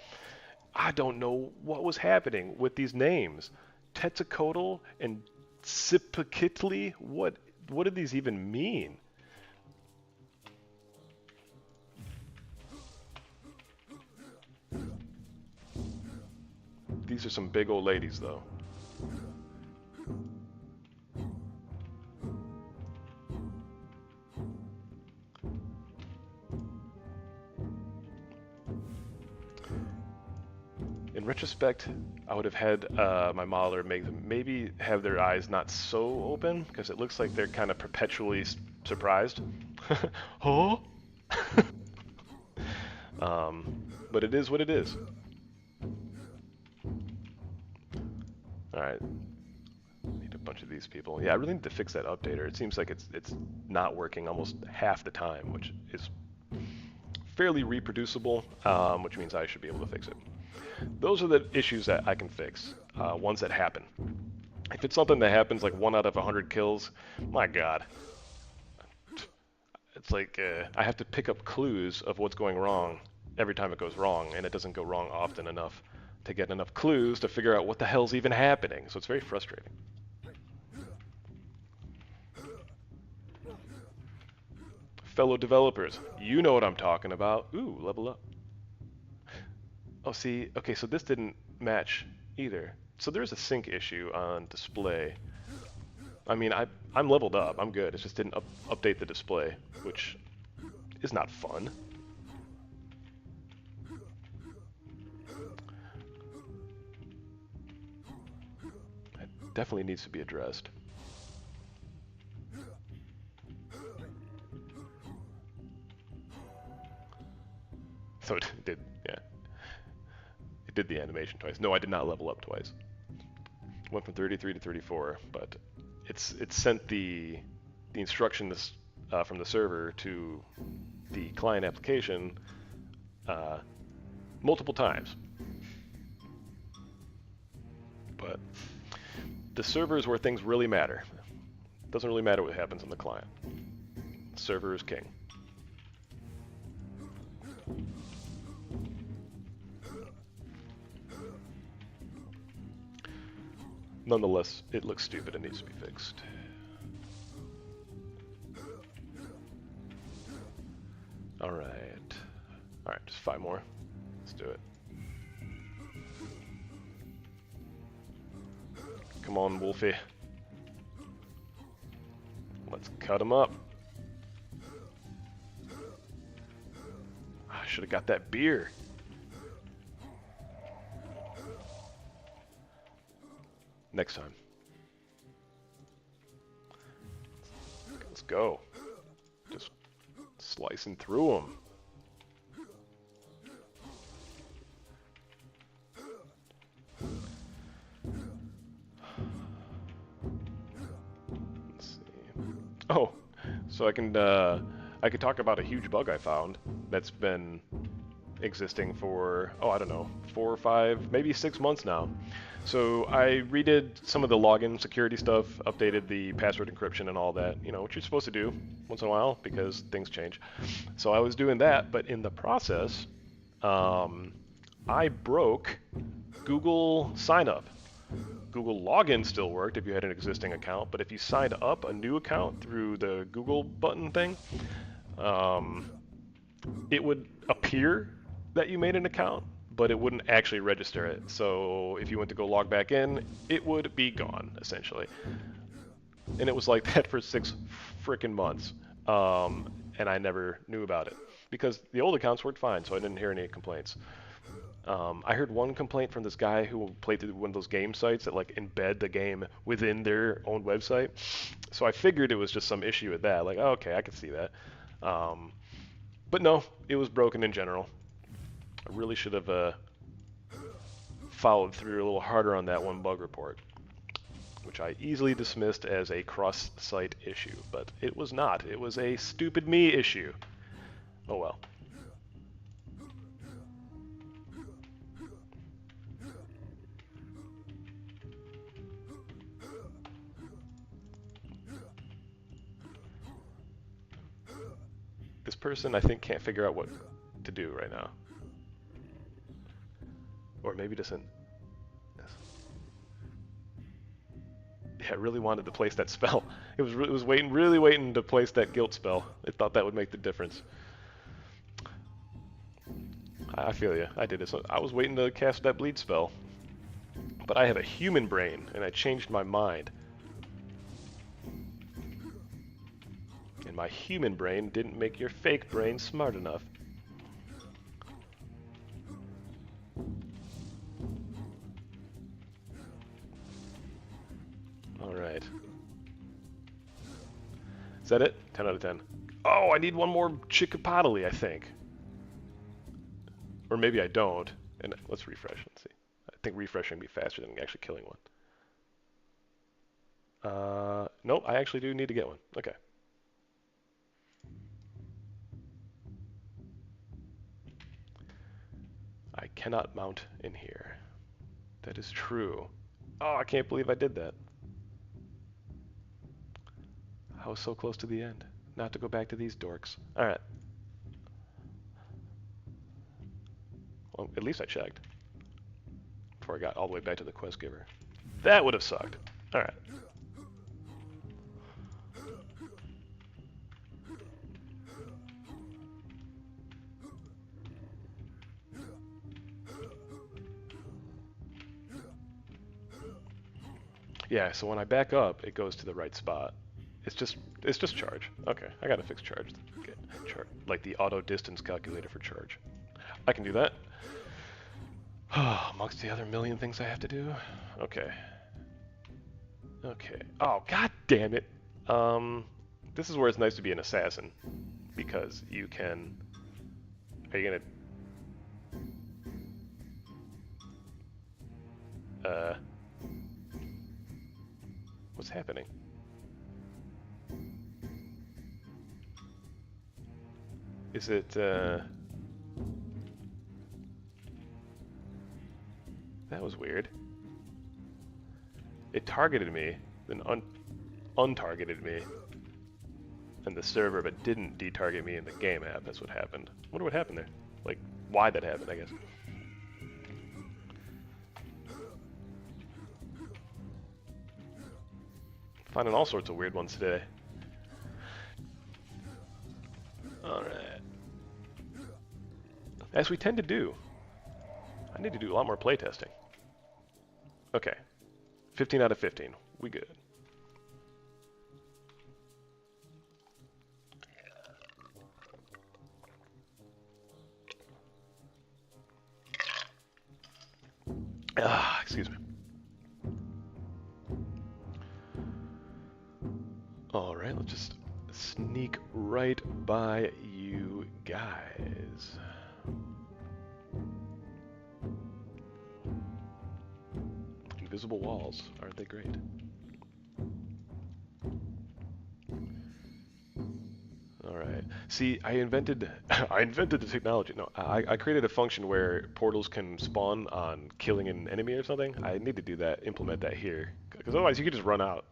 I don't know what was happening with these names, Tezcacotl and Cipacitli. What do these even mean? These are some big old ladies, though. In retrospect, I would have had my modeler make them maybe have their eyes not so open, because it looks like they're kind of perpetually surprised. Huh? But it is what it is. Alright. Need a bunch of these people. Yeah, I really need to fix that updater. It seems like it's not working almost half the time, which is fairly reproducible, which means I should be able to fix it. Those are the issues that I can fix, ones that happen. If it's something that happens like 1 out of 100 kills, my god. It's like I have to pick up clues of what's going wrong every time it goes wrong, and it doesn't go wrong often enough to get enough clues to figure out what the hell's even happening, so it's very frustrating. Fellow developers, you know what I'm talking about. Ooh, level up. Oh, see, okay, so this didn't match either. So there's a sync issue on display. I mean, I'm leveled up, I'm good. It just didn't update the display, which is not fun. It definitely needs to be addressed. So it did, yeah. It did the animation twice. No, I did not level up twice. Went from 33 to 34, but it sent the instructions from the server to the client application multiple times. But the server is where things really matter. It doesn't really matter what happens on the client. The server is king. Nonetheless, it looks stupid and needs to be fixed. Alright. Alright, just 5 more. Let's do it. Come on, Wolfie. Let's cut him up. I should have got that beer. Next time. Let's go. Just slicing through them. Let's see. Oh, so I can talk about a huge bug I found that's been existing for, oh, I don't know, 4 or 5, maybe 6 months now. So I redid some of the login security stuff, updated the password encryption and all that, you know, what you're supposed to do once in a while because things change. So I was doing that, but in the process, I broke Google sign up. Google login still worked if you had an existing account, but if you signed up a new account through the Google button thing, it would appear that you made an account, but it wouldn't actually register it. So if you went to go log back in, it would be gone, essentially. And it was like that for 6 frickin' months. And I never knew about it because the old accounts worked fine, so I didn't hear any complaints. I heard one complaint from this guy who played through one of those game sites that like embed the game within their own website. So I figured it was just some issue with that. Like, oh, okay, I can see that. But no, it was broken in general. I really should have followed through a little harder on that one bug report, which I easily dismissed as a cross-site issue, but it was not. It was a stupid me issue. Oh well. This person, I think, can't figure out what to do right now. Or maybe doesn't. Yeah, I really wanted to place that spell. It was really waiting to place that guilt spell. It thought that would make the difference. I feel you. I did it. So I was waiting to cast that bleed spell. But I have a human brain, and I changed my mind. And my human brain didn't make your fake brain smart enough. Alright. Is that it? 10 out of 10. Oh, I need one more Chickapodily, I think. Or maybe I don't. And let's refresh and see. I think refreshing would be faster than actually killing one. Nope, I actually do need to get one. Okay. I cannot mount in here. That is true. Oh, I can't believe I did that. I was so close to the end. Not to go back to these dorks. Alright. Well, at least I checked. Before I got all the way back to the quest giver. That would have sucked. Alright. Yeah, so when I back up, it goes to the right spot. It's just charge. Okay, I gotta fix charge. Get charge, like the auto distance calculator for charge. I can do that. Amongst the other million things I have to do. Okay. Okay. Oh, god damn it. This is where it's nice to be an assassin, because you can. Are you gonna? What's happening? Is it, That was weird. It targeted me, then untargeted me, and the server, but didn't detarget me in the game app. That's what happened. I wonder what happened there. Like, why that happened, I guess. Finding all sorts of weird ones today. Alright. As we tend to do. I need to do a lot more playtesting. Okay. 15 out of 15. We good. Excuse me. Alright, let's just sneak right by you guys. Invisible walls, aren't they great? Alright. See, I invented the technology. No, I created a function where portals can spawn on killing an enemy or something. I need to do that, implement that here. Because otherwise you could just run out.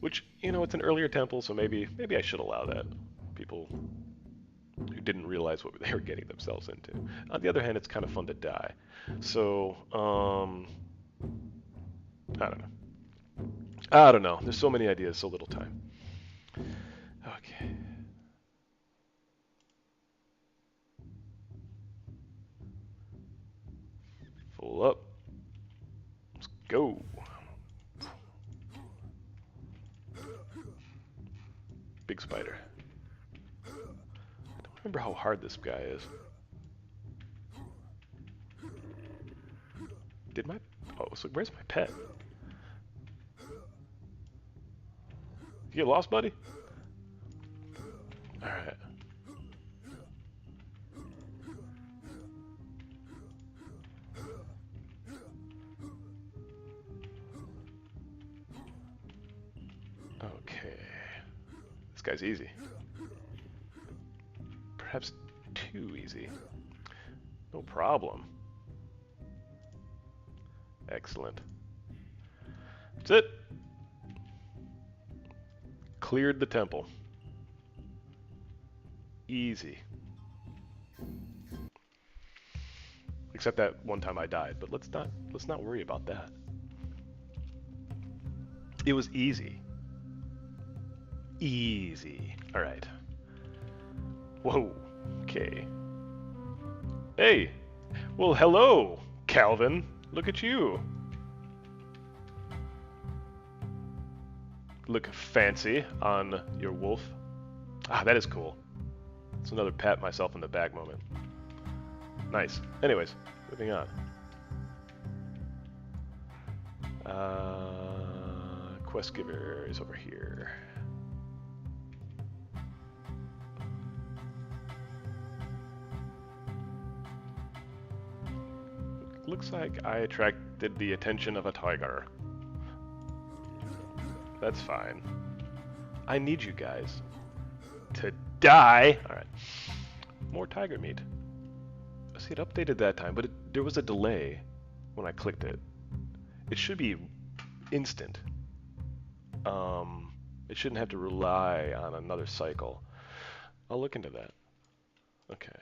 Which, you know, it's an earlier temple, so maybe I should allow that. People who didn't realize what they were getting themselves into. On the other hand, it's kind of fun to die. So, I don't know. There's so many ideas, so little time. Okay. Full up. Let's go. Big spider. I don't remember how hard this guy is. Did my... Oh, so where's my pet? You get lost, buddy? Alright. Okay. This guy's easy. Perhaps too easy. No problem. Excellent. That's it. Cleared the temple. Easy. Except that one time I died, but let's not worry about that. It was easy. Easy. All right. Whoa. Okay. Hey. Well, hello, Calvin. Look at you. Look fancy on your wolf. Ah, that is cool. It's another pat myself in the back moment. Nice. Anyways, moving on. Quest giver is over here. Looks like I attracted the attention of a tiger. That's fine. I need you guys to die. Alright. More tiger meat. See, it updated that time, but there was a delay when I clicked it. It should be instant. It shouldn't have to rely on another cycle. I'll look into that. Okay.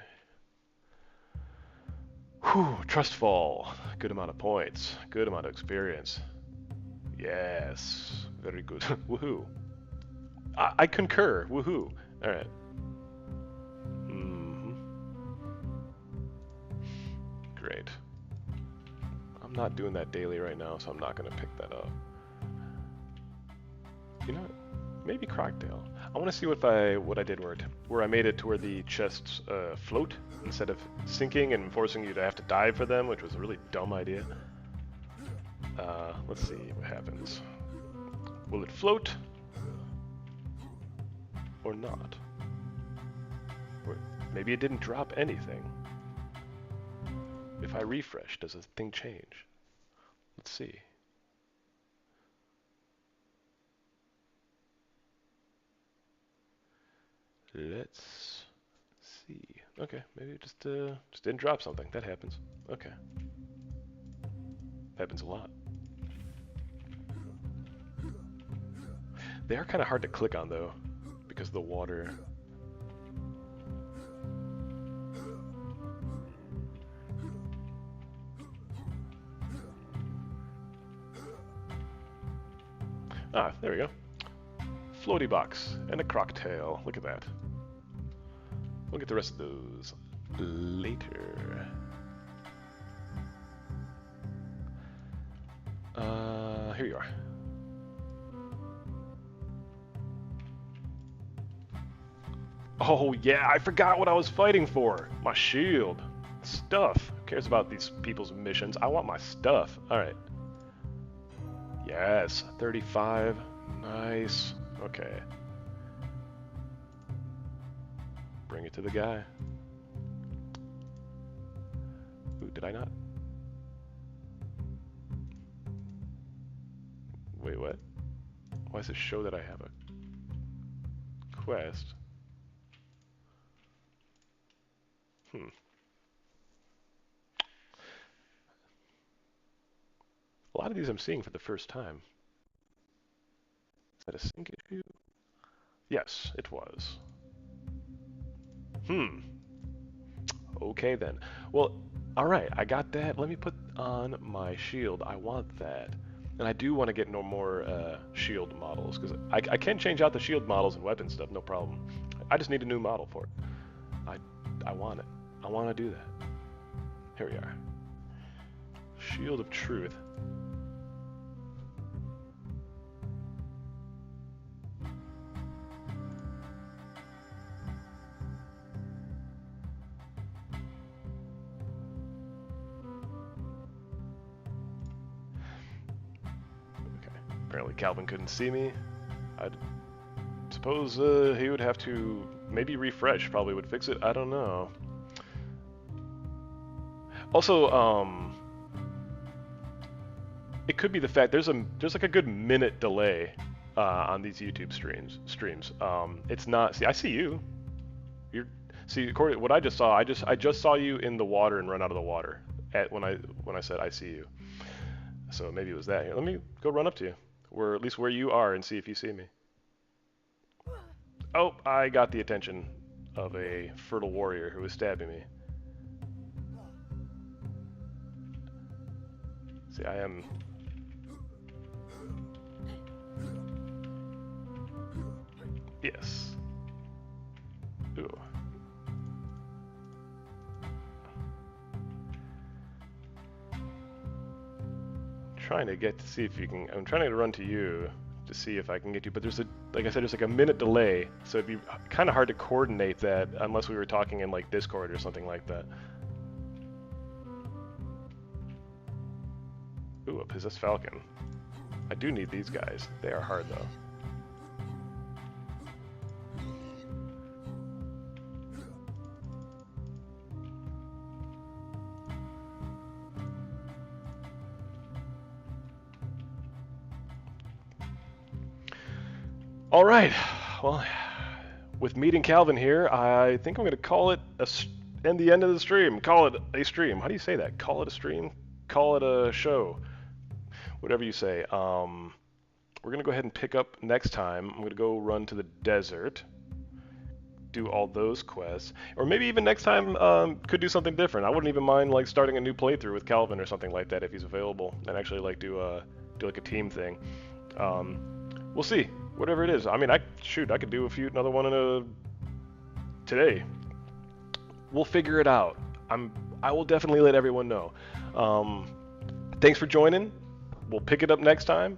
Whew, trust fall. Good amount of points. Good amount of experience. Yes. Very good. Woohoo. I concur. Woohoo. Alright. Great. I'm not doing that daily right now, so I'm not going to pick that up. You know what? Maybe Crocodile. I want to see what I did where I made it to where the chests float instead of sinking and forcing you to have to dive for them, which was a really dumb idea. Let's see what happens. Will it float or not? Or maybe it didn't drop anything. If I refresh, does the thing change? Let's see. Let's see. Okay, maybe it just didn't drop something. That happens. Okay. Happens a lot. They are kind of hard to click on though, because of the water. Ah, there we go. floaty box, and a crocktail. Look at that. We'll get the rest of those later. Here you are. Oh yeah, I forgot what I was fighting for. My shield. Stuff. Who cares about these people's missions? I want my stuff. Alright. Yes, 35. Nice. Okay. Bring it to the guy. Ooh, did I not? Wait, what? Why does it show that I have a quest? A lot of these I'm seeing for the first time. Is that a sync issue? Yes, it was. Okay then. Well, alright, I got that. Let me put on my shield. I want that. And I do want to get no more shield models, because I can change out the shield models and weapon stuff, no problem. I just need a new model for it. I want it. I want to do that. Here we are. Shield of Truth. Apparently Calvin couldn't see me. I'd suppose he would have to maybe refresh, probably would fix it. I don't know. Also, it could be the fact there's like a good minute delay on these YouTube streams. It's not. See, I see you. See, according to what I just saw, I just saw you in the water and run out of the water when I said I see you. So maybe it was that. Here, let me go run up to you. Or at least where you are, and see if you see me. Oh, I got the attention of a fertile warrior who was stabbing me. See, I am... Yes. Ooh. Trying to get to see if you can. I'm trying to run to you to see if I can get you, but there's like I said, there's like a minute delay, so it'd be kind of hard to coordinate that unless we were talking in like Discord or something like that. Ooh, a possessed falcon. I do need these guys. They are hard though. All right, well, with meeting Calvin here, I think I'm going to call it end the end of the stream. Call it a stream. How do you say that? Call it a stream? Call it a show? Whatever you say. We're going to go ahead and pick up next time. I'm going to go run to the desert, do all those quests, or maybe even next time could do something different. I wouldn't even mind like starting a new playthrough with Calvin or something like that if he's available, and actually like do like a team thing. We'll see. Whatever it is. I mean, I could do another one today. We'll figure it out. I will definitely let everyone know. Thanks for joining. We'll pick it up next time.